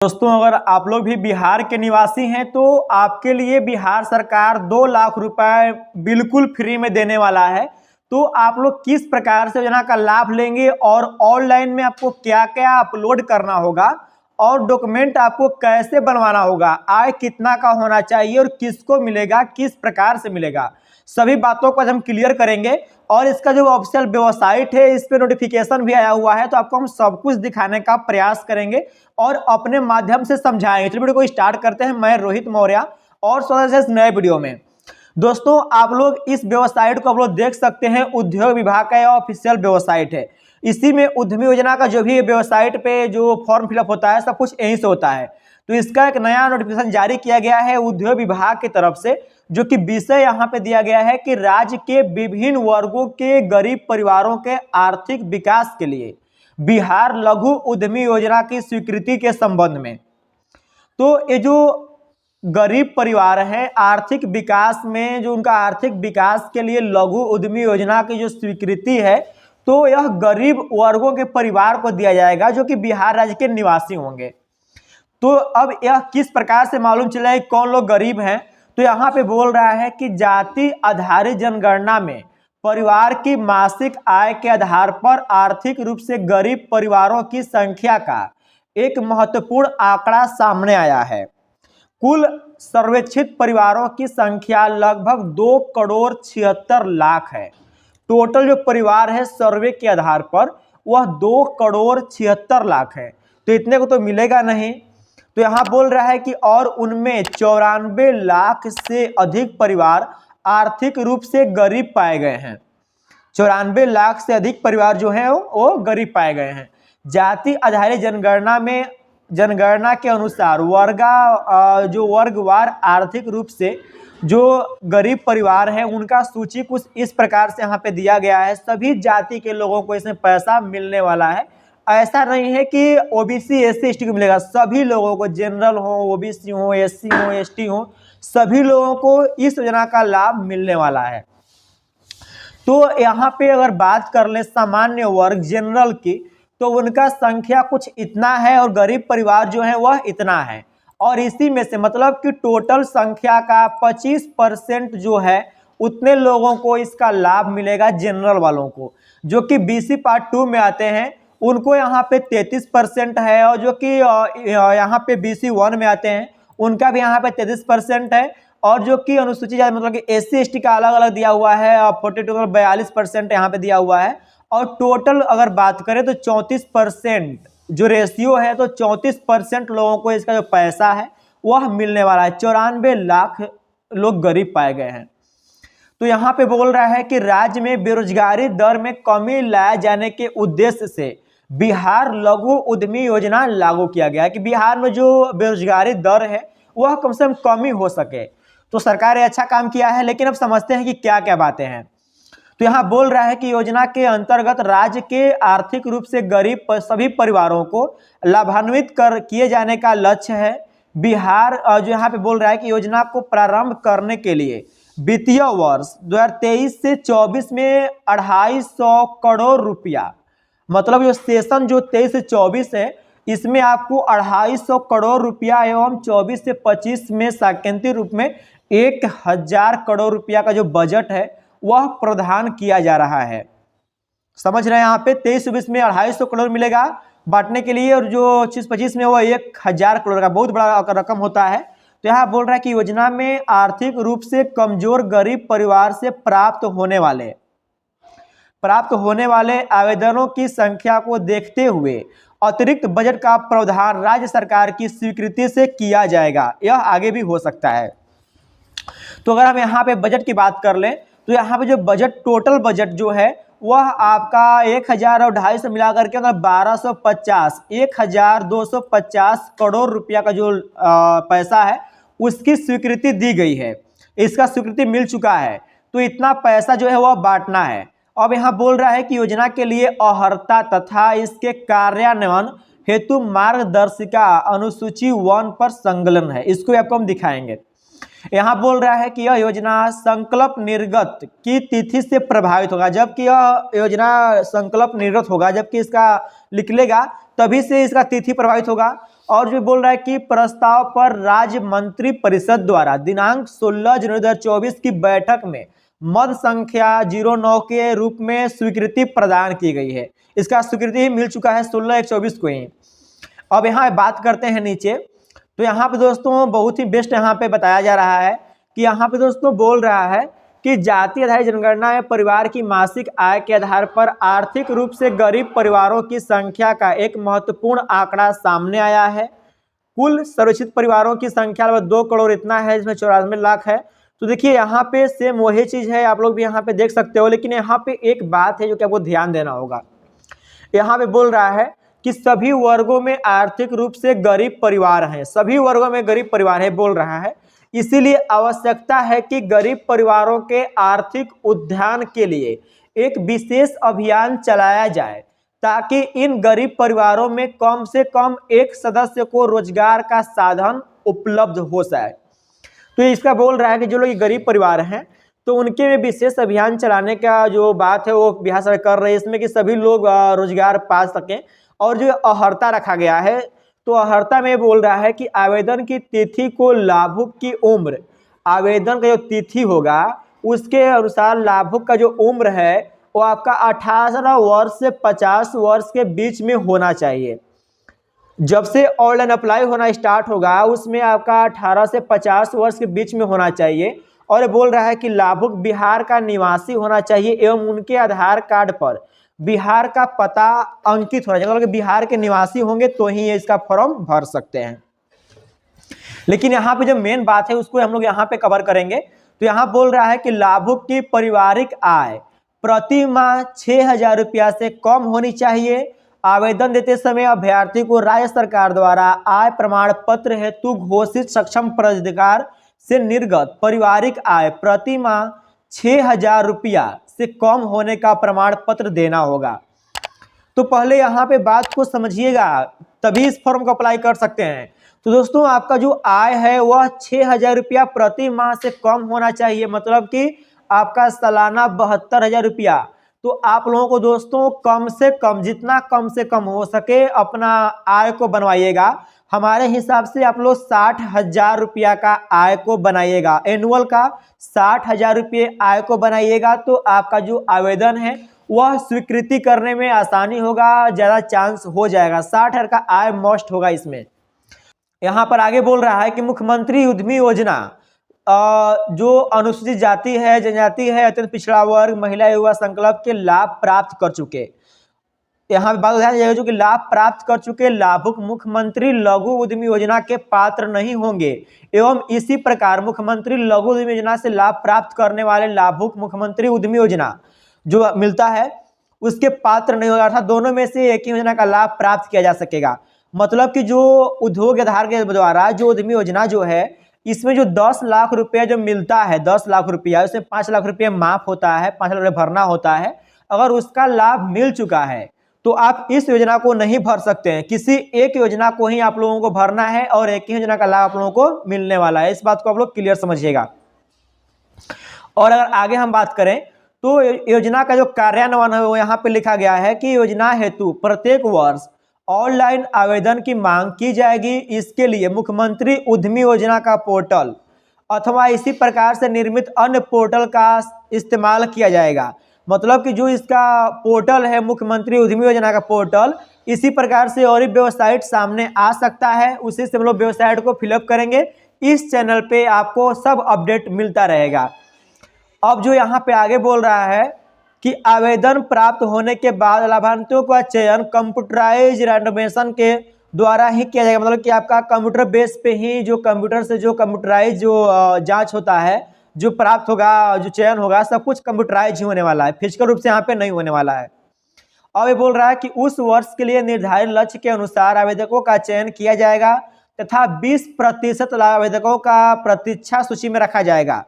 दोस्तों, अगर आप लोग भी बिहार के निवासी हैं तो आपके लिए बिहार सरकार 2 लाख रुपए बिल्कुल फ्री में देने वाला है। तो आप लोग किस प्रकार से योजना का लाभ लेंगे और ऑनलाइन में आपको क्या क्या अपलोड करना होगा और डॉक्यूमेंट आपको कैसे बनवाना होगा, आय कितना का होना चाहिए और किसको मिलेगा, किस प्रकार से मिलेगा, सभी बातों को आज हम क्लियर करेंगे। और इसका जो ऑफिशियल वेबसाइट है इस पे नोटिफिकेशन भी आया हुआ है, तो आपको हम सब कुछ दिखाने का प्रयास करेंगे और अपने माध्यम से समझाएंगे। चलिए वीडियो को स्टार्ट करते हैं। मैं रोहित मौर्य और स्वागत है इस नए वीडियो में। दोस्तों, आप लोग इस वेबसाइट को आप लोग देख सकते हैं, उद्योग विभाग का यह ऑफिशियल वेबसाइट है। इसी में उद्यमी योजना का जो भी वेबसाइट पे जो फॉर्म फिलअप होता है सब कुछ यहीं से होता है। तो इसका एक नया नोटिफिकेशन जारी किया गया है उद्योग विभाग की तरफ से, जो कि विषय यहाँ पे दिया गया है कि राज्य के विभिन्न वर्गों के गरीब परिवारों के आर्थिक विकास के लिए बिहार लघु उद्यमी योजना की स्वीकृति के संबंध में। तो ये जो गरीब परिवार है, आर्थिक विकास में जो उनका आर्थिक विकास के लिए लघु उद्यमी योजना की जो स्वीकृति है, तो यह गरीब वर्गों के परिवार को दिया जाएगा जो कि बिहार राज्य के निवासी होंगे। तो अब यह किस प्रकार से मालूम चला है कौन लोग गरीब हैं, तो यहाँ पे बोल रहा है कि जाति आधारित जनगणना में परिवार की मासिक आय के आधार पर आर्थिक रूप से गरीब परिवारों की संख्या का एक महत्वपूर्ण आंकड़ा सामने आया है। कुल सर्वेक्षित परिवारों की संख्या लगभग 2,76,00,000 है। टोटल जो परिवार है सर्वे के आधार पर वह 2,76,00,000 है। तो इतने को तो मिलेगा नहीं। तो यहाँ बोल रहा है कि और उनमें 94 लाख से अधिक परिवार आर्थिक रूप से गरीब पाए गए हैं। 94 लाख से अधिक परिवार जो हैं वो गरीब पाए गए हैं। जाति आधारित जनगणना में जनगणना के अनुसार जो वर्गवार आर्थिक रूप से जो गरीब परिवार है उनका सूची कुछ इस प्रकार से यहाँ पे दिया गया है। सभी जाति के लोगों को इसमें पैसा मिलने वाला है। ऐसा नहीं है कि ओबीसी एससी एसटी को मिलेगा, सभी लोगों को, जनरल हो, ओबीसी हो, एससी हो, एसटी हो, सभी लोगों को इस योजना का लाभ मिलने वाला है। तो यहाँ पे अगर बात कर ले सामान्य वर्ग जनरल की, तो उनका संख्या कुछ इतना है और गरीब परिवार जो है वह इतना है। और इसी में से मतलब कि टोटल संख्या का 25% जो है उतने लोगों को इसका लाभ मिलेगा जनरल वालों को, जो कि बीसी पार्ट 2 में आते हैं उनको यहाँ पे 33% है। और जो कि यहाँ पे बीसी 1 में आते हैं उनका भी यहाँ पे 33% है। और जो कि अनुसूचित जाति मतलब कि एससी एसटी का अलग अलग दिया हुआ है, 42% यहाँ पे दिया हुआ है। और टोटल अगर बात करें तो 34% जो रेशियो है, तो 34% लोगों को इसका जो पैसा है वह मिलने वाला है। 94 लाख लोग गरीब पाए गए हैं। तो यहाँ पे बोल रहा है कि राज्य में बेरोजगारी दर में कमी लाए जाने के उद्देश्य से बिहार लघु उद्यमी योजना लागू किया गया है कि बिहार में जो बेरोजगारी दर है वह कम से कम कमी हो सके। तो सरकार ने अच्छा काम किया है, लेकिन अब समझते हैं कि क्या क्या बातें हैं। तो यहाँ बोल रहा है कि योजना के अंतर्गत राज्य के आर्थिक रूप से गरीब सभी परिवारों को लाभान्वित किए जाने का लक्ष्य है। बिहार जो यहाँ पे बोल रहा है कि योजना को प्रारंभ करने के लिए वित्तीय वर्ष 2023 से 24 में 250 करोड़ रुपया, मतलब जो सेशन जो 23 से 24 है इसमें आपको 250 करोड़ रुपया एवं 24 से 25 में सांकेतिक रूप में 1000 करोड़ रुपया का जो बजट है वह प्रदान किया जा रहा है। समझ रहे हैं, यहाँ पे 23-24 में 250 करोड़ मिलेगा बांटने के लिए, और जो 25 में वो 1000 करोड़ का बहुत बड़ा रकम होता है। तो यहाँ बोल रहा है कि योजना में आर्थिक रूप से कमजोर गरीब परिवार से प्राप्त होने वाले आवेदनों की संख्या को देखते हुए अतिरिक्त बजट का प्रावधान राज्य सरकार की स्वीकृति से किया जाएगा। यह आगे भी हो सकता है। तो अगर हम यहाँ पे बजट की बात कर लें तो यहाँ पे जो बजट टोटल बजट जो है वह आपका 1000 और 250 मिलाकर के 1250 करोड़ रुपया का जो पैसा है उसकी स्वीकृति दी गई है। इसका स्वीकृति मिल चुका है। तो इतना पैसा जो है वह बांटना है। अब यहाँ बोल रहा है कि योजना के लिए अर्हता तथा इसके कार्यान्वयन हेतु मार्गदर्शिका अनुसूची 1 पर संकलन है। इसको आपको हम दिखाएंगे। यहाँ बोल रहा है कि यह योजना संकल्प निर्गत की तिथि से प्रभावित होगा। जबकि यह योजना संकल्प निर्गत होगा, जबकि इसका निकलेगा तभी से इसका तिथि प्रभावित होगा। और जो बोल रहा है कि प्रस्ताव पर राज्य मंत्री परिषद द्वारा दिनांक 16 जनवरी 2024 की बैठक में मत संख्या 09 के रूप में स्वीकृति प्रदान की गई है। इसका स्वीकृति ही मिल चुका है 16/1/24 को ही। अब यहाँ बात करते हैं नीचे, तो यहाँ पे दोस्तों बहुत ही बेस्ट यहाँ पे बताया जा रहा है कि यहाँ पे दोस्तों बोल रहा है कि जाति आधारित जनगणना में परिवार की मासिक आय के आधार पर आर्थिक रूप से गरीब परिवारों की संख्या का एक महत्वपूर्ण आंकड़ा सामने आया है। कुल सर्वेक्षित परिवारों की संख्या लगभग 2 करोड़ इतना है, जिसमें 94 लाख है। तो देखिए यहाँ पे सेम वही चीज है, आप लोग भी यहाँ पे देख सकते हो, लेकिन यहाँ पे एक बात है जो कि आपको ध्यान देना होगा। यहाँ पे बोल रहा है कि सभी वर्गों में आर्थिक रूप से गरीब परिवार हैं, सभी वर्गों में गरीब परिवार है बोल रहा है। इसीलिए आवश्यकता है कि गरीब परिवारों के आर्थिक उत्थान के लिए एक विशेष अभियान चलाया जाए, ताकि इन गरीब परिवारों में कम से कम एक सदस्य को रोजगार का साधन उपलब्ध हो जाए। तो इसका बोल रहा है कि जो लोग गरीब परिवार हैं तो उनके में विशेष अभियान चलाने का जो बात है वो बिहार सरकार कर रही है, इसमें कि सभी लोग रोजगार पा सकें। और जो अहर्ता रखा गया है, तो अहर्ता में बोल रहा है कि आवेदन की तिथि को लाभुक की उम्र, आवेदन का जो तिथि होगा उसके अनुसार लाभुक का जो उम्र है वो आपका 18 वर्ष से 50 वर्ष के बीच में होना चाहिए। जब से ऑनलाइन अप्लाई होना स्टार्ट होगा उसमें आपका 18 से 50 वर्ष के बीच में होना चाहिए। और बोल रहा है कि लाभुक बिहार का निवासी होना चाहिए एवं उनके आधार कार्ड पर बिहार का पता अंकित होना चाहिए, मतलब बिहार के निवासी होंगे तो ही इसका फॉर्म भर सकते हैं। लेकिन यहाँ पे जो मेन बात है उसको हम लोग यहाँ पे कवर करेंगे। तो यहाँ बोल रहा है कि लाभुक की पारिवारिक आय प्रति माह 6,000 रुपया से कम होनी चाहिए। आवेदन देते समय अभ्यर्थी को राज्य सरकार द्वारा आय प्रमाण पत्र हेतु घोषित सक्षम प्राधिकार से निर्गत पारिवारिक आय प्रति माह 6,000 रुपया से कम होने का प्रमाण पत्र देना होगा। तो पहले यहाँ पे बात को समझिएगा, तभी इस फॉर्म को अप्लाई कर सकते हैं। तो दोस्तों आपका जो आय है वह 6,000 रुपया प्रति माह से कम होना चाहिए, मतलब कि आपका सालाना 72,000 रुपया। तो आप लोगों को दोस्तों कम से कम, जितना कम से कम हो सके अपना आय को बनवाइएगा। हमारे हिसाब से आप लोग 60,000 रुपया का आय को बनाइएगा, एनुअल का 60,000 रुपये आय को बनाइएगा। तो आपका जो आवेदन है वह स्वीकृति करने में आसानी होगा, ज़्यादा चांस हो जाएगा। 60,000 का आय मस्ट होगा इसमें। यहाँ पर आगे बोल रहा है कि मुख्यमंत्री उद्यमी योजना जो अनुसूचित जाति है, जनजाति है, अत्यंत पिछड़ा वर्ग, महिला युवा संकल्प के लाभ प्राप्त कर चुके, यहाँ पे बात ध्यान दीजिएगा, जो कि लाभ प्राप्त कर चुके लाभुक मुख्यमंत्री लघु उद्यमी योजना के पात्र नहीं होंगे। एवं इसी प्रकार मुख्यमंत्री लघु उद्यमी योजना से लाभ प्राप्त करने वाले लाभुक मुख्यमंत्री उद्यमी योजना जो मिलता है उसके पात्र नहीं होगा, अर्थात दोनों में से एक ही योजना का लाभ प्राप्त किया जा सकेगा। मतलब कि जो उद्योग आधार के द्वारा जो उद्यमी योजना जो है इसमें जो 10 लाख रुपया जो मिलता है, 10 लाख रुपया, उसमें 5 लाख रुपया माफ होता है, 5 लाख रुपया भरना होता है। अगर उसका लाभ मिल चुका है तो आप इस योजना को नहीं भर सकते हैं, किसी एक योजना को ही आप लोगों को भरना है और एक ही योजना का लाभ आप लोगों को मिलने वाला है। इस बात को आप लोग क्लियर समझिएगा। और अगर आगे हम बात करें तो योजना का जो कार्यान्वयन है वो यहाँ पे लिखा गया है कि योजना हेतु प्रत्येक वर्ष ऑनलाइन आवेदन की मांग की जाएगी। इसके लिए मुख्यमंत्री उद्यमी योजना का पोर्टल अथवा इसी प्रकार से निर्मित अन्य पोर्टल का इस्तेमाल किया जाएगा। मतलब कि जो इसका पोर्टल है मुख्यमंत्री उद्यमी योजना का पोर्टल, इसी प्रकार से और भी वेबसाइट सामने आ सकता है, उसी से हम लोग वेबसाइट को फिलअप करेंगे। इस चैनल पे आपको सब अपडेट मिलता रहेगा। अब जो यहाँ पे आगे बोल रहा है कि आवेदन प्राप्त होने के बाद लाभार्थियों का चयन कंप्यूटराइज रैंडमेशन के द्वारा ही किया जाएगा। मतलब कि आपका कंप्यूटर बेस पे ही जो कंप्यूटर से जो कंप्यूटराइज जो जांच होता है, जो प्राप्त होगा, जो चयन होगा, सब कुछ कंप्यूटराइज ही होने वाला है, फिजिकल रूप से यहाँ पे नहीं होने वाला है। अब ये बोल रहा है कि उस वर्ष के लिए निर्धारित लक्ष्य के अनुसार आवेदकों का चयन किया जाएगा तथा 20% आवेदकों का प्रतीक्षा सूची में रखा जाएगा।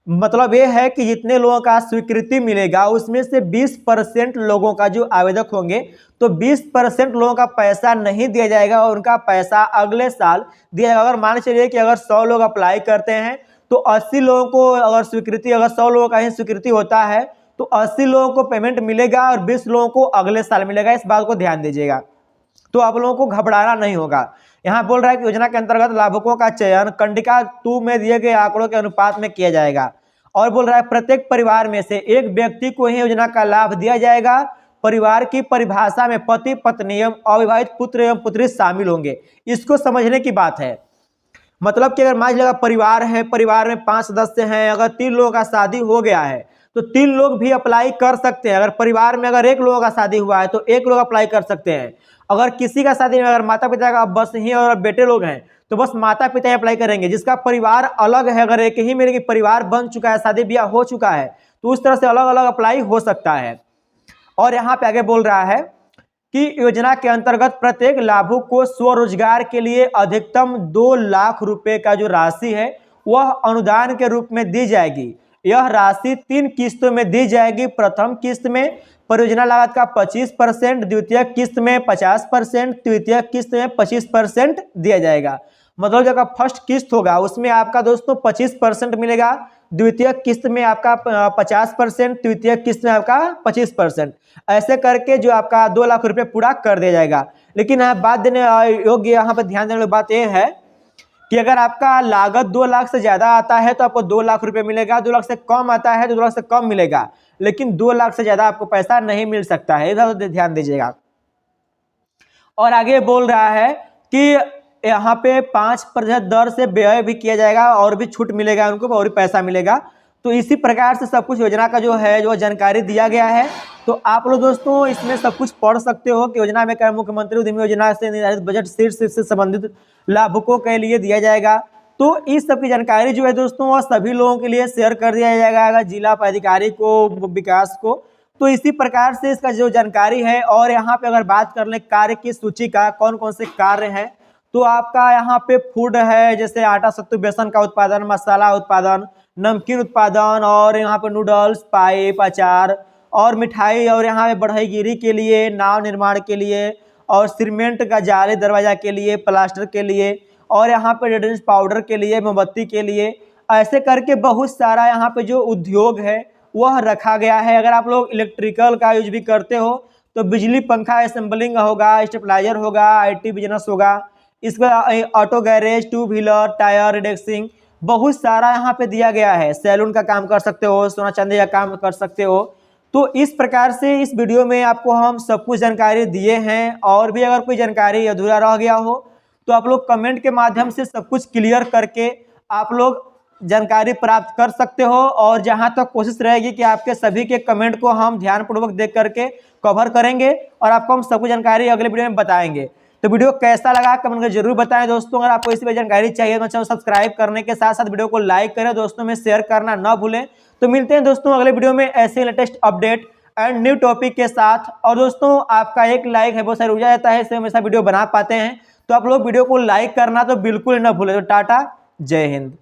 मतलब ये है कि जितने लोगों का स्वीकृति मिलेगा उसमें से 20% लोगों का जो आवेदक होंगे तो 20% लोगों का पैसा नहीं दिया जाएगा और उनका पैसा अगले साल दिया जाएगा। अगर मान चलिए कि अगर 100 लोग अप्लाई करते हैं तो 80 लोगों को अगर स्वीकृति, अगर 100 लोगों का ही स्वीकृति होता है तो 80 लोगों को पेमेंट मिलेगा और 20 लोगों को अगले साल मिलेगा। इस बात को ध्यान दीजिएगा। तो आप लोगों को घबराना नहीं होगा। यहाँ बोल रहा है कि योजना के अंतर्गत लाभुकों का चयन कंडिका 2 में दिए गए आंकड़ों के अनुपात में किया जाएगा। और बोल रहा है प्रत्येक परिवार में से एक व्यक्ति को ही योजना का लाभ दिया जाएगा। परिवार की परिभाषा में पति पत्नी एवं अविवाहित पुत्र एवं पुत्री शामिल होंगे। इसको समझने की बात है। मतलब कि अगर मान लीजिएगा परिवार है, परिवार में 5 सदस्य हैं, अगर 3 लोगों का शादी हो गया है तो 3 लोग भी अप्लाई कर सकते हैं। अगर परिवार में अगर 1 लोगों का शादी हुआ है तो 1 लोग अप्लाई कर सकते हैं। अगर किसी का शादी में अगर माता पिता का बस ही और बेटे लोग हैं तो बस माता पिता ही अप्लाई करेंगे। जिसका परिवार अलग है, अगर एक ही मेरे परिवार बन चुका है, शादी ब्याह हो चुका है, तो उस तरह से अलग अलग अप्लाई हो सकता है। और यहाँ पे आगे बोल रहा है कि योजना के अंतर्गत प्रत्येक लाभुक को स्वरोजगार के लिए अधिकतम 2 लाख रुपए का जो राशि है वह अनुदान के रूप में दी जाएगी। यह राशि 3 किस्तों में दी जाएगी। प्रथम किस्त में परियोजना लागत का 25%, द्वितीय किस्त में 50%, तृतीय किस्त में 25% दिया जाएगा। मतलब जो फर्स्ट किस्त होगा उसमें आपका दोस्तों 25% मिलेगा, द्वितीय किस्त में आपका 50%, तृतीय किस्त में आपका 25%। ऐसे करके जो आपका 2 लाख रुपए पूरा कर दिया जाएगा। लेकिन बात देने योग्य यहाँ पर ध्यान देने वाली बात यह है कि अगर आपका लागत 2 लाख से ज़्यादा आता है तो आपको 2 लाख रुपए मिलेगा, 2 लाख से कम आता है तो 2 लाख से कम मिलेगा, लेकिन 2 लाख से ज़्यादा आपको पैसा नहीं मिल सकता है। इधर ध्यान दीजिएगा। और आगे बोल रहा है कि यहाँ पे 5% दर से व्यय भी किया जाएगा और भी छूट मिलेगा उनको और भी पैसा मिलेगा। तो इसी प्रकार से सब कुछ योजना का जो है जो जानकारी दिया गया है। तो आप लोग दोस्तों इसमें सब कुछ पढ़ सकते हो कि योजना में क्या मुख्यमंत्री उद्यमी योजना से निर्धारित बजट शीर्ष से संबंधित लाभुकों के लिए दिया जाएगा। तो इस सब की जानकारी जो है दोस्तों वह सभी लोगों के लिए शेयर कर दिया जाएगा, जिला पदाधिकारी को, विकास को। तो इसी प्रकार से इसका जो जानकारी है। और यहाँ पे अगर बात कर ले कार्य की सूची का, कौन कौन से कार्य हैं, तो आपका यहाँ पे फूड है, जैसे आटा सत्तू बेसन का उत्पादन, मसाला उत्पादन, नमकीन उत्पादन, और यहाँ पे नूडल्स, पाइप, अचार और मिठाई, और यहाँ पे बढ़ईगिरी के लिए, नाव निर्माण के लिए, और सीमेंट का जाली दरवाजा के लिए, प्लास्टर के लिए, और यहाँ पे डिटर्जेंट पाउडर के लिए, मोमबत्ती के लिए। ऐसे करके बहुत सारा यहाँ पे जो उद्योग है वह रखा गया है। अगर आप लोग इलेक्ट्रिकल का यूज भी करते हो तो बिजली पंखा असेंबलिंग होगा, स्टेबलाइजर होगा, IT बिजनेस होगा, इसका ऑटो गैरेज, 2 व्हीलर, टायर रिडेक्सिंग, बहुत सारा यहाँ पे दिया गया है। सैलून का काम कर सकते हो, सोना चांदी का काम कर सकते हो। तो इस प्रकार से इस वीडियो में आपको हम सब कुछ जानकारी दिए हैं। और भी अगर कोई जानकारी अधूरा रह गया हो तो आप लोग कमेंट के माध्यम से सब कुछ क्लियर करके आप लोग जानकारी प्राप्त कर सकते हो। और जहां तक कोशिश रहेगी कि आपके सभी के कमेंट को हम ध्यानपूर्वक देख करके कवर करेंगे और आपको हम सब कुछ जानकारी अगले वीडियो में बताएंगे। तो वीडियो कैसा लगा कमेंट करके जरूर बताएं दोस्तों। अगर आपको इसी पर जानकारी चाहिए तो चैनल सब्सक्राइब करने के साथ साथ वीडियो को लाइक करें, दोस्तों में शेयर करना ना भूलें। तो मिलते हैं दोस्तों अगले वीडियो में ऐसे latest update and new topic के साथ। और दोस्तों आपका एक लाइक है बहुत सारी ऊर्जा देता है, इससे हमेशा वीडियो बना पाते हैं। तो आप लोग वीडियो को लाइक करना तो बिल्कुल ना भूलें। तो टाटा, जय हिंद।